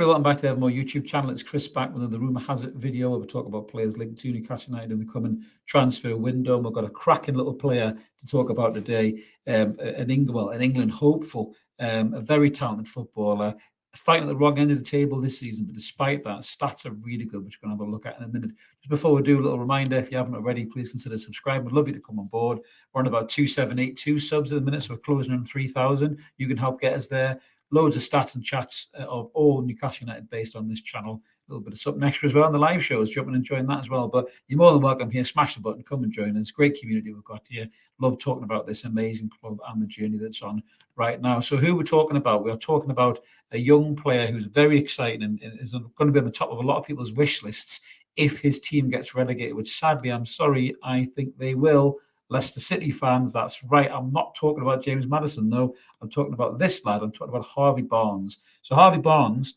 welcome back to the Evermore YouTube channel. It's Chris back with another Rumour Has It video where we talk about players linked to Newcastle United in the coming transfer window. And we've got a cracking little player to talk about today, an England hopeful, a very talented footballer, fighting at the wrong end of the table this season, but despite that, stats are really good, which we're going to have a look at in a minute. Just before we do, a little reminder, if you haven't already, please consider subscribing. We'd love you to come on board. We're on about 2,782 subs at the minute, so we're closing on 3,000. You can help get us there. Loads of stats and chats of all Newcastle United based on this channel. A little bit of something extra as well on the live shows. Jump in and join that as well. But you're more than welcome here. Smash the button, come and join us. Great community we've got here. Love talking about this amazing club and the journey that's on right now. So who we're talking about? We're talking about a young player who's very exciting and is going to be on the top of a lot of people's wish lists if his team gets relegated, which sadly, I'm sorry, I think they will. Leicester City fans, that's right. I'm not talking about James Maddison, though. I'm talking about this lad. I'm talking about Harvey Barnes. So Harvey Barnes,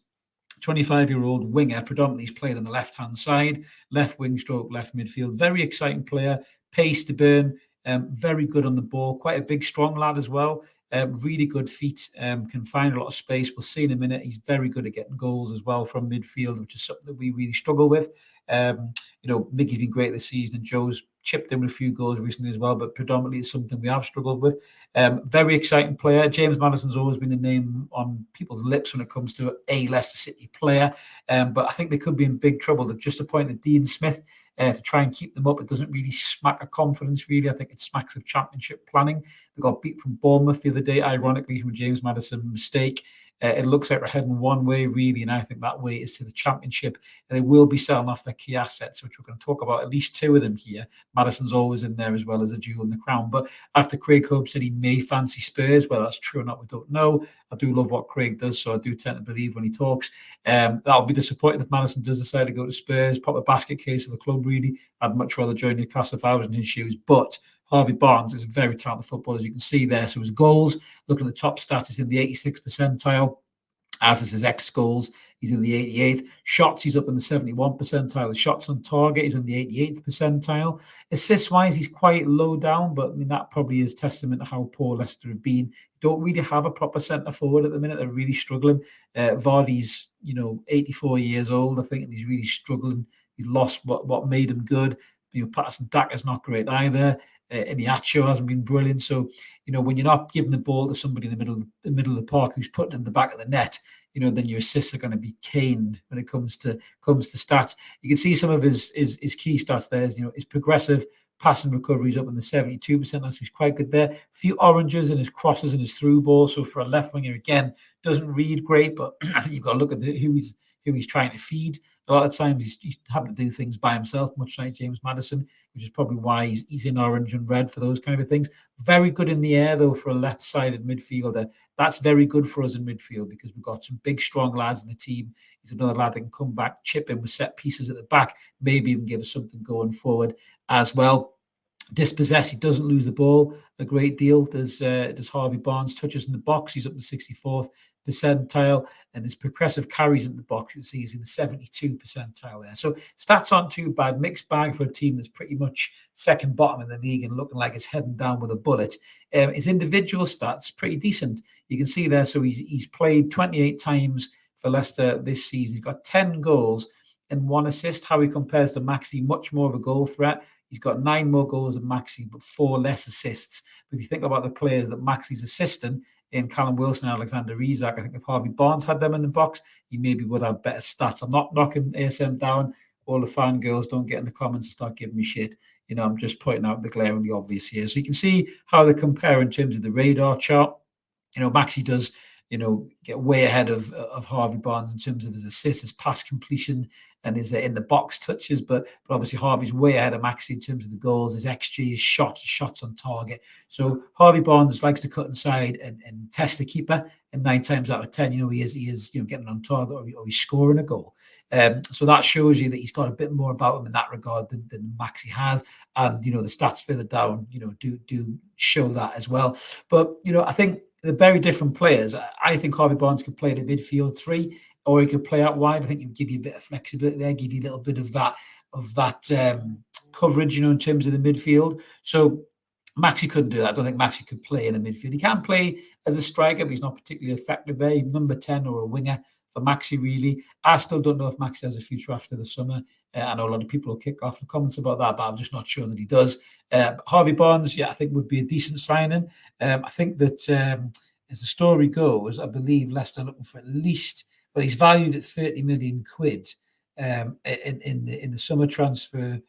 25-year-old winger, predominantly he's played on the left-hand side, left wing stroke, left midfield. Very exciting player, pace to burn, very good on the ball, quite a big, strong lad as well. Really good feet, can find a lot of space. We'll see in a minute. He's very good at getting goals as well from midfield, which is something that we really struggle with. Mickey's been great this season, and Joe's chipped in with a few goals recently as well, but predominantly it's something we have struggled with. Very exciting player. James Maddison's always been the name on people's lips when it comes to a Leicester City player, but I think they could be in big trouble. They've just appointed Dean Smith to try and keep them up. It doesn't really smack of confidence, really. I think it smacks of championship planning. They got beat from Bournemouth the other day, ironically, from a James Maddison mistake. It looks like they're heading one way, really, and I think that way is to the championship. And they will be selling off their key assets, which we're going to talk about, at least two of them here. Maddison's always in there as well as a jewel in the crown. But after Craig Hope said he may fancy Spurs, whether that's true or not, we don't know. I do love what Craig does, so I do tend to believe when he talks. That'll be disappointing if Maddison does decide to go to Spurs. Proper basket case of the club, really. I'd much rather join Newcastle if I was in his shoes. But Harvey Barnes is a very talented footballer, as you can see there. So his goals, looking at the top stats, he's in the 86th percentile. As is his ex-goals, he's in the 88th. Shots, he's up in the 71st percentile. The shots on target, he's in the 88th percentile. Assists-wise, he's quite low down, but I mean that probably is testament to how poor Leicester have been. Don't really have a proper centre forward at the minute. They're really struggling. Vardy's, 84 years old, I think, and he's really struggling. He's lost what made him good. Patterson Daka's not great either. Iniacho hasn't been brilliant. So, when you're not giving the ball to somebody in the middle of the park who's putting it in the back of the net, then your assists are going to be caned when it comes to stats. You can see some of his key stats there. His progressive passing recovery is up in the 72%. So he's quite good there. A few oranges in his crosses and his through ball. So for a left winger, again, doesn't read great, but I think you've got to look at who he's trying to feed. A lot of times he's having to do things by himself, much like James Maddison, which is probably why he's in orange and red for those kind of things. Very good in the air, though, for a left-sided midfielder. That's very good for us in midfield because we've got some big, strong lads in the team. He's another lad that can come back, chip in with set pieces at the back, maybe even give us something going forward as well. Dispossessed, he doesn't lose the ball a great deal. There's Harvey Barnes touches in the box. He's up in the 64th percentile, and his progressive carries in the box. You see he's in the 72 percentile there. So stats aren't too bad. Mixed bag for a team that's pretty much second bottom in the league and looking like it's heading down with a bullet. His individual stats pretty decent. You can see there. So he's played 28 times for Leicester this season. He's got 10 goals and 1 assist. How he compares to Maxi, much more of a goal threat. He's got 9 more goals than Maxi, but 4 less assists. But if you think about the players that Maxi's assisting in Callum Wilson and Alexander Isak, I think if Harvey Barnes had them in the box, he maybe would have better stats. I'm not knocking ASM down. All the fangirls, don't get in the comments and start giving me shit. I'm just pointing out the glaringly obvious here. So you can see how they compare in terms of the radar chart. Maxi does get way ahead of Harvey Barnes in terms of his assists, his pass completion, and his in the box touches. But obviously Harvey's way ahead of Maxi in terms of the goals, his XG, his shots on target. So Harvey Barnes likes to cut inside and test the keeper. And 9 times out of 10, he is getting on target or he's scoring a goal. So that shows you that he's got a bit more about him in that regard than Maxi has. And the stats further down, do show that as well. But I think they're very different players. I think Harvey Barnes could play the midfield 3, or he could play out wide. I think it would give you a bit of flexibility there, give you a little bit of that coverage, in terms of the midfield. So Maxi couldn't do that. I don't think Maxi could play in the midfield. He can play as a striker, but he's not particularly effective there. He's number 10 or a winger Maxi, really. I still don't know if Maxi has a future after the summer. I know a lot of people will kick off the comments about that, but I'm just not sure that he does. Harvey Barnes, yeah, I think would be a decent signing. I think that as the story goes, I believe Leicester looking for at least, well, he's valued at 30 million quid in the summer transfer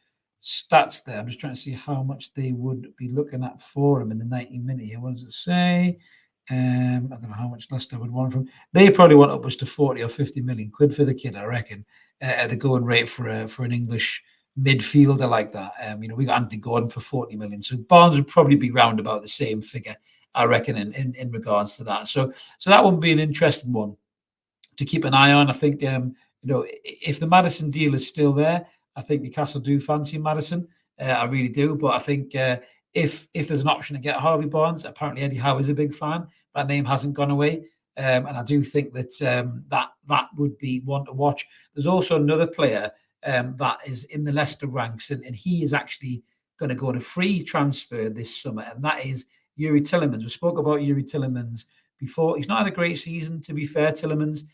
stats there. I'm just trying to see how much they would be looking at for him in the 90 minute here. What does it say? I don't know how much Leicester would want from. They probably want upwards to 40 or 50 million quid for the kid, I reckon. The going rate for an English midfielder like that. We got Anthony Gordon for 40 million. So Barnes would probably be round about the same figure, I reckon, in regards to that. So that would be an interesting one to keep an eye on. I think if the Maddison deal is still there, I think Newcastle do fancy Maddison. I really do. But I think if there's an option to get Harvey Barnes, apparently Eddie Howe is a big fan. That name hasn't gone away. And I do think that that would be one to watch. There's also another player that is in the Leicester ranks, and he is actually going to go on a free transfer this summer, and that is Youri Tielemans. We spoke about Youri Tielemans before. He's not had a great season, to be fair, Tielemans,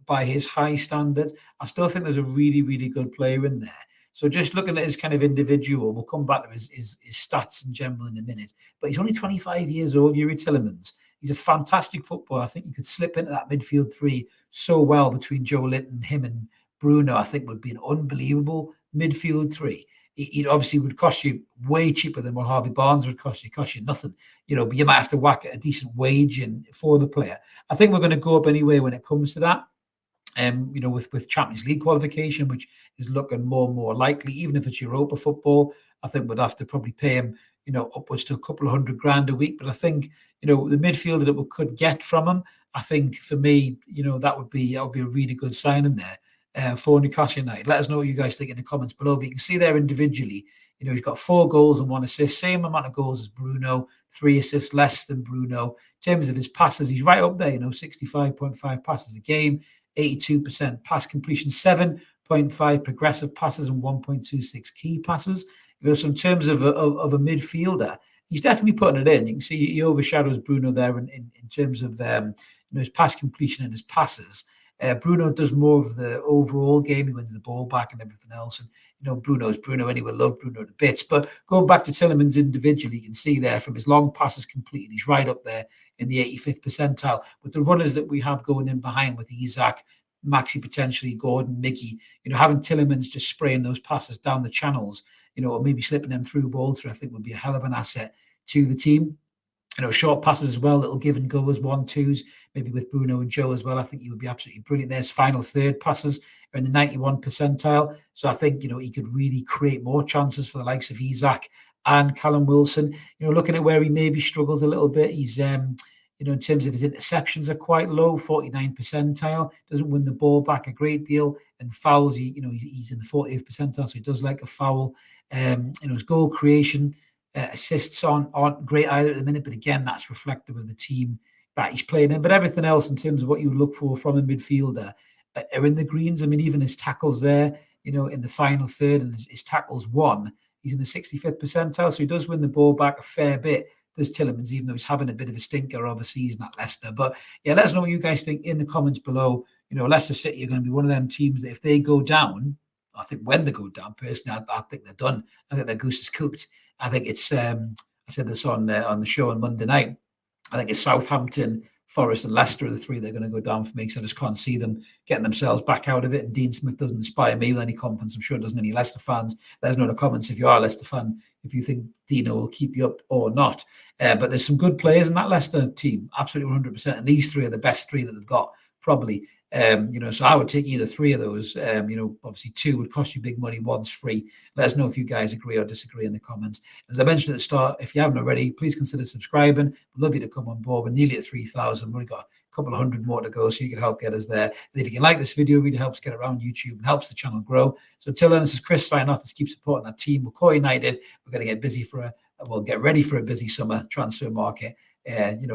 by his high standards. I still think there's a really, really good player in there. So just looking at his kind of individual, we'll come back to his stats in general in a minute. But he's only 25 years old, Youri Tielemans. He's a fantastic footballer. I think he could slip into that midfield three so well between Joe Linton, him and Bruno. I think would be an unbelievable midfield three. It obviously would cost you way cheaper than what Harvey Barnes would cost you. It cost you nothing, but you might have to whack a decent wage in for the player. I think we're going to go up anyway when it comes to that. With Champions League qualification, which is looking more and more likely, even if it's Europa football, I think we'd have to probably pay him, upwards to a couple of $100,000 a week. But I think, the midfielder that we could get from him, I think for me, that would be a really good signing there for Newcastle United. Let us know what you guys think in the comments below. But you can see there individually, he's got 4 goals and 1 assist, same amount of goals as Bruno, 3 assists less than Bruno. In terms of his passes, he's right up there, 65.5 passes a game. 82% pass completion, 7.5 progressive passes and 1.26 key passes. So in terms of a midfielder, he's definitely putting it in. You can see he overshadows Bruno there in terms of his pass completion and his passes. Bruno does more of the overall game. He wins the ball back and everything else. And, Bruno's Bruno, and he will love Bruno to bits. But going back to Tielemans individually, you can see there from his long passes completed, he's right up there in the 85th percentile. With the runners that we have going in behind with Isak, Maxi potentially, Gordon, Miggy, having Tielemans just spraying those passes down the channels, or maybe slipping them through balls through, I think would be a hell of an asset to the team. Short passes as well, little give and go as 1-2s, maybe with Bruno and Joe as well. I think he would be absolutely brilliant. There's final third passes are in the 91 percentile. So I think, he could really create more chances for the likes of Isak and Callum Wilson. Looking at where he maybe struggles a little bit, he's, in terms of his interceptions are quite low, 49 percentile, doesn't win the ball back a great deal, and fouls, he's in the 40th percentile, so he does like a foul. His goal creation, assists aren't great either at the minute, but again, that's reflective of the team that he's playing in. But everything else in terms of what you would look for from a midfielder are in the greens. I mean, even his tackles there, in the final third, and his tackles won, he's in the 65th percentile, so he does win the ball back a fair bit. There's Tielemans, even though he's having a bit of a stinker of a season at Leicester. But yeah, let us know what you guys think in the comments below. Leicester City are going to be one of them teams that if they go down, I think when they go down, personally, I think they're done. I think their goose is cooked. I think it's, I said this on the show on Monday night. I think it's Southampton, Forest and Leicester are the 3 they're going to go down for me, because I just can't see them getting themselves back out of it. And Dean Smith doesn't inspire me with any confidence. I'm sure it doesn't any Leicester fans. Let us know in the comments if you are a Leicester fan, if you think Dino will keep you up or not. But there's some good players in that Leicester team, absolutely 100%. And these 3 are the best 3 that they've got, probably. So I would take either 3 of those. Obviously 2 would cost you big money, 1's free. Let us know if you guys agree or disagree in the comments. As I mentioned at the start, if you haven't already, please consider subscribing. We'd love you to come on board. We're nearly at 3,000. We've only got a couple of hundred more to go, so you can help get us there. And if you can like this video, it really helps get around YouTube and helps the channel grow. So until then, this is Chris signing off. Let's keep supporting that team. We're core united. We're going to get busy get ready for a busy summer transfer market.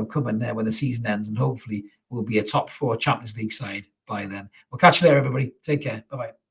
Coming there when the season ends, and hopefully we'll be a top 4 Champions League side by then. We'll catch you later, everybody. Take care. Bye-bye.